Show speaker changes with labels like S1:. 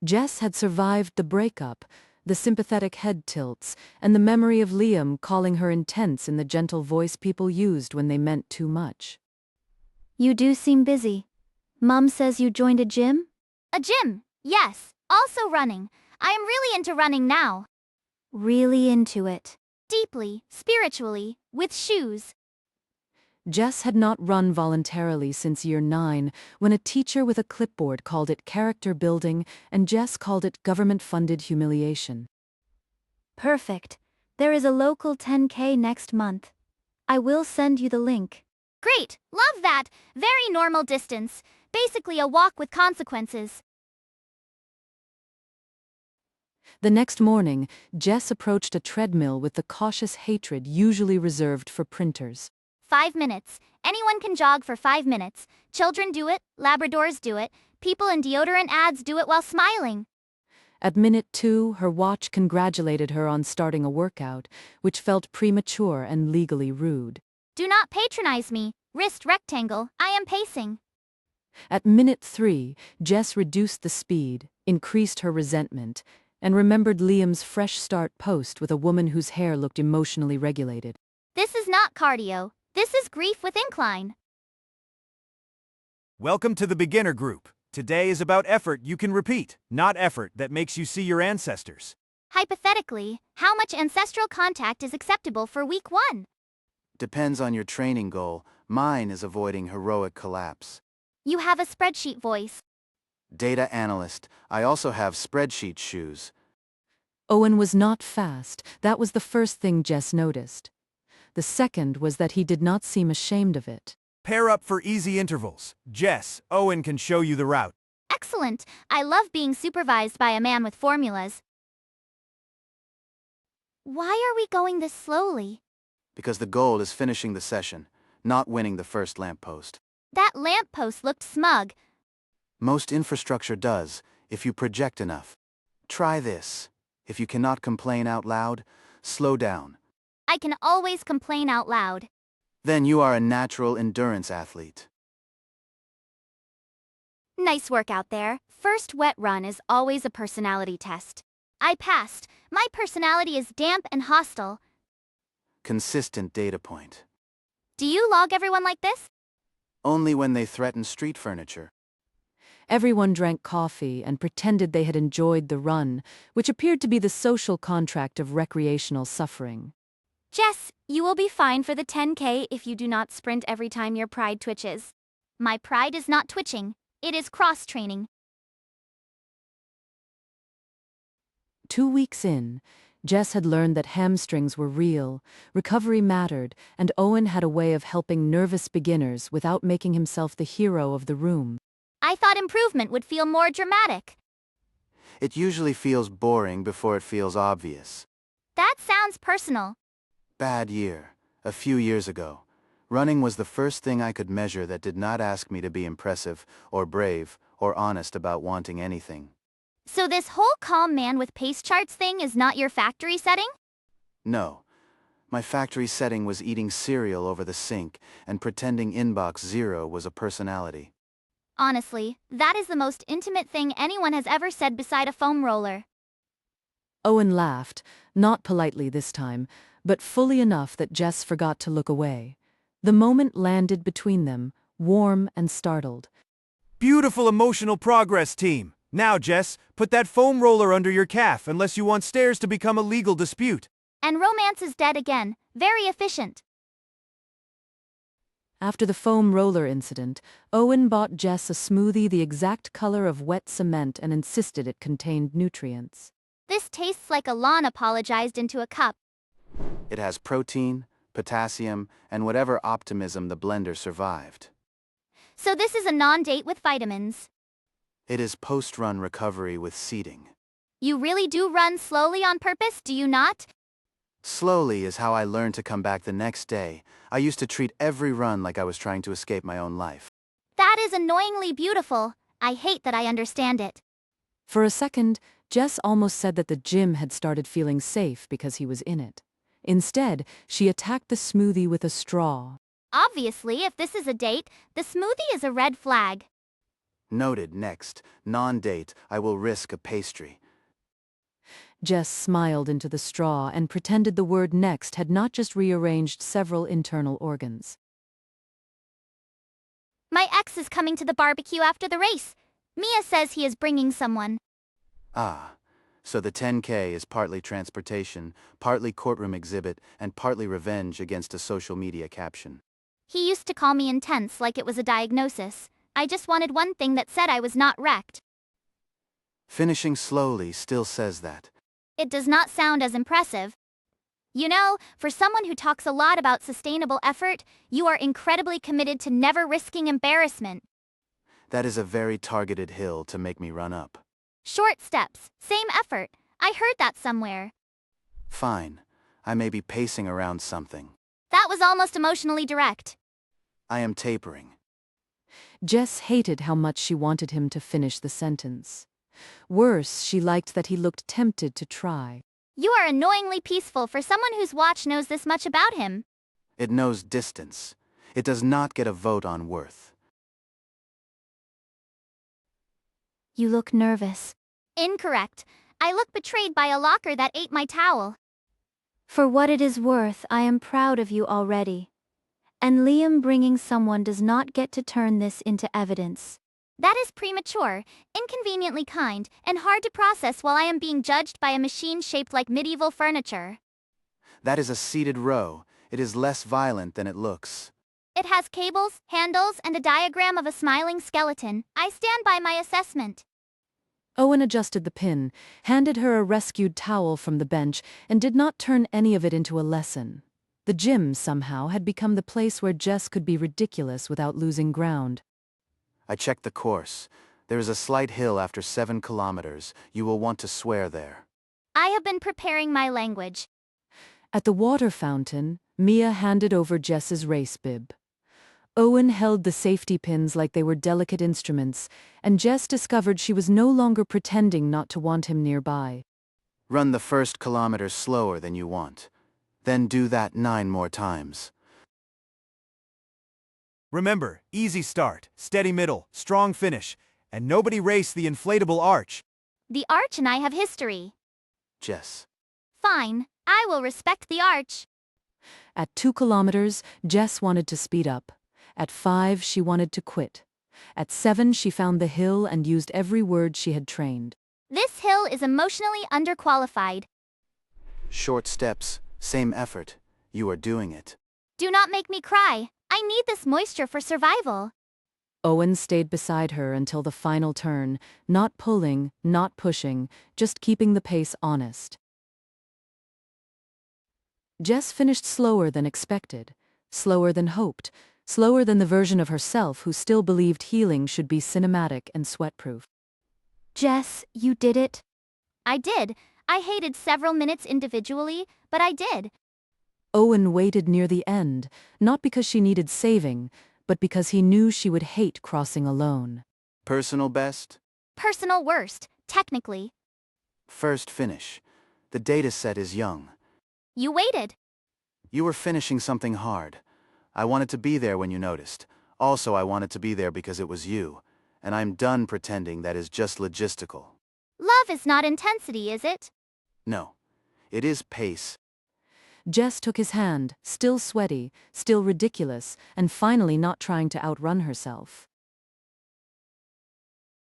S1: Jess had survived the breakup, the sympathetic head tilts, and the memory of Liam calling her intense in the gentle voice people used when they meant too much.
S2: You do seem busy. Mom says you joined a gym?
S3: A gym, yes. Also running. I am really into running now.
S2: Really into it.
S3: Deeply, spiritually, with shoes.
S1: Jess had not run voluntarily since year 9, when a teacher with a clipboard called it character building and Jess called it government-funded humiliation.
S2: Perfect. There is a local 10K next month. I will send you the link.
S3: Great, love that. Very normal distance. Basically a walk with consequences.
S1: The next morning, Jess approached a treadmill with the cautious hatred usually reserved for printers.
S3: 5 minutes. Anyone can jog for 5 minutes. Children do it, Labradors do it, people in deodorant ads do it while smiling.
S1: At minute 2, her watch congratulated her on starting a workout, which felt premature and legally rude.
S3: Do not patronize me. Wrist rectangle, I am pacing.
S1: At minute 3, Jess reduced the speed, increased her resentment, and remembered Liam's fresh start post with a woman whose hair looked emotionally regulated.
S3: This is not cardio. This is grief with incline.
S4: Welcome to the beginner group. Today is about effort you can repeat, not effort that makes you see your ancestors.
S3: Hypothetically, how much ancestral contact is acceptable for week 1?
S5: Depends on your training goal. Mine is avoiding heroic collapse.
S3: You have a spreadsheet voice.
S5: Data analyst. I also have spreadsheet shoes.
S1: Owen was not fast. That was the first thing Jess noticed. The second was that he did not seem ashamed of it.
S4: Pair up for easy intervals. Jess, Owen can show you the route.
S3: Excellent. I love being supervised by a man with formulas. Why are we going this slowly?
S5: Because the goal is finishing the session, not winning the first lamppost.
S3: That lamppost looked smug.
S5: Most infrastructure does, if you project enough. Try this. If you cannot complain out loud, slow down.
S3: I can always complain out loud.
S5: Then you are a natural endurance athlete.
S3: Nice work out there. First wet run is always a personality test. I passed. My personality is damp and hostile.
S5: Consistent data point.
S3: Do you log everyone like this?
S5: Only when they threaten street furniture.
S1: Everyone drank coffee and pretended they had enjoyed the run, which appeared to be the social contract of recreational suffering.
S3: Jess, you will be fine for the 10K if you do not sprint every time your pride twitches. My pride is not twitching. It is cross-training.
S1: 2 weeks in, Jess had learned that hamstrings were real, recovery mattered, and Owen had a way of helping nervous beginners without making himself the hero of the room.
S3: I thought improvement would feel more dramatic.
S5: It usually feels boring before it feels obvious.
S3: That sounds personal.
S5: Bad year. A few years ago. Running was the first thing I could measure that did not ask me to be impressive, or brave, or honest about wanting anything.
S3: So this whole calm man with pace charts thing is not your factory setting?
S5: No. My factory setting was eating cereal over the sink and pretending inbox 0 was a personality.
S3: Honestly, that is the most intimate thing anyone has ever said beside a foam roller.
S1: Owen laughed, not politely this time, but fully enough that Jess forgot to look away. The moment landed between them, warm and startled.
S4: Beautiful emotional progress, team. Now, Jess, put that foam roller under your calf unless you want stairs to become a legal dispute.
S3: And romance is dead again. Very efficient.
S1: After the foam roller incident, Owen bought Jess a smoothie the exact color of wet cement and insisted it contained nutrients.
S3: This tastes like a lawn apologized into a cup.
S5: It has protein, potassium, and whatever optimism the blender survived.
S3: So this is a non-date with vitamins.
S5: It is post-run recovery with seating.
S3: You really do run slowly on purpose, do you not?
S5: Slowly is how I learned to come back the next day. I used to treat every run like I was trying to escape my own life.
S3: That is annoyingly beautiful. I hate that I understand it.
S1: For a second, Jess almost said that the gym had started feeling safe because he was in it. Instead, she attacked the smoothie with a straw.
S3: Obviously, if this is a date, the smoothie is a red flag.
S5: Noted. Next, non-date, I will risk a pastry.
S1: Jess smiled into the straw and pretended the word next had not just rearranged several internal organs.
S3: My ex is coming to the barbecue after the race. Mia says he is bringing someone.
S5: Ah, so the 10K is partly transportation, partly courtroom exhibit, and partly revenge against a social media caption.
S3: He used to call me intense like it was a diagnosis. I just wanted one thing that said I was not wrecked.
S5: Finishing slowly still says that.
S3: It does not sound as impressive. You know, for someone who talks a lot about sustainable effort, you are incredibly committed to never risking embarrassment.
S5: That is a very targeted hill to make me run up.
S3: Short steps, same effort. I heard that somewhere.
S5: Fine. I may be pacing around something.
S3: That was almost emotionally direct.
S5: I am tapering.
S1: Jess hated how much she wanted him to finish the sentence. Worse, she liked that he looked tempted to try.
S3: You are annoyingly peaceful for someone whose watch knows this much about him.
S5: It knows distance. It does not get a vote on worth.
S2: You look nervous.
S3: Incorrect. I look betrayed by a locker that ate my towel.
S2: For what it is worth, I am proud of you already. And Liam bringing someone does not get to turn this into evidence.
S3: That is premature, inconveniently kind, and hard to process while I am being judged by a machine shaped like medieval furniture.
S5: That is a seated row. It is less violent than it looks.
S3: It has cables, handles, and a diagram of a smiling skeleton. I stand by my assessment.
S1: Owen adjusted the pin, handed her a rescued towel from the bench, and did not turn any of it into a lesson. The gym, somehow, had become the place where Jess could be ridiculous without losing ground.
S5: I checked the course. There is a slight hill after 7 kilometers. You will want to swear there.
S3: I have been preparing my language.
S1: At the water fountain, Mia handed over Jess's race bib. Owen held the safety pins like they were delicate instruments, and Jess discovered she was no longer pretending not to want him nearby.
S5: Run the first kilometer slower than you want. Then do that 9 more times.
S4: Remember, easy start, steady middle, strong finish, and nobody race the inflatable arch.
S3: The arch and I have history.
S5: Jess.
S3: Fine, I will respect the arch.
S1: At 2 kilometers, Jess wanted to speed up. At 5, she wanted to quit. At 7, she found the hill and used every word she had trained.
S3: This hill is emotionally underqualified.
S5: Short steps, same effort. You are doing it.
S3: Do not make me cry. I need this moisture for survival.
S1: Owen stayed beside her until the final turn, not pulling, not pushing, just keeping the pace honest. Jess finished slower than expected, slower than hoped, slower than the version of herself who still believed healing should be cinematic and sweatproof.
S2: Jess, you did it.
S3: I did. I hated several minutes individually, but I did.
S1: Owen waited near the end, not because she needed saving, but because he knew she would hate crossing alone.
S5: Personal best?
S3: Personal worst, technically.
S5: First finish. The data set is young.
S3: You waited.
S5: You were finishing something hard. I wanted to be there when you noticed. Also, I wanted to be there because it was you. And I'm done pretending that is just logistical.
S3: Love is not intensity, is it?
S5: No. It is pace.
S1: Jess took his hand, still sweaty, still ridiculous, and finally not trying to outrun herself.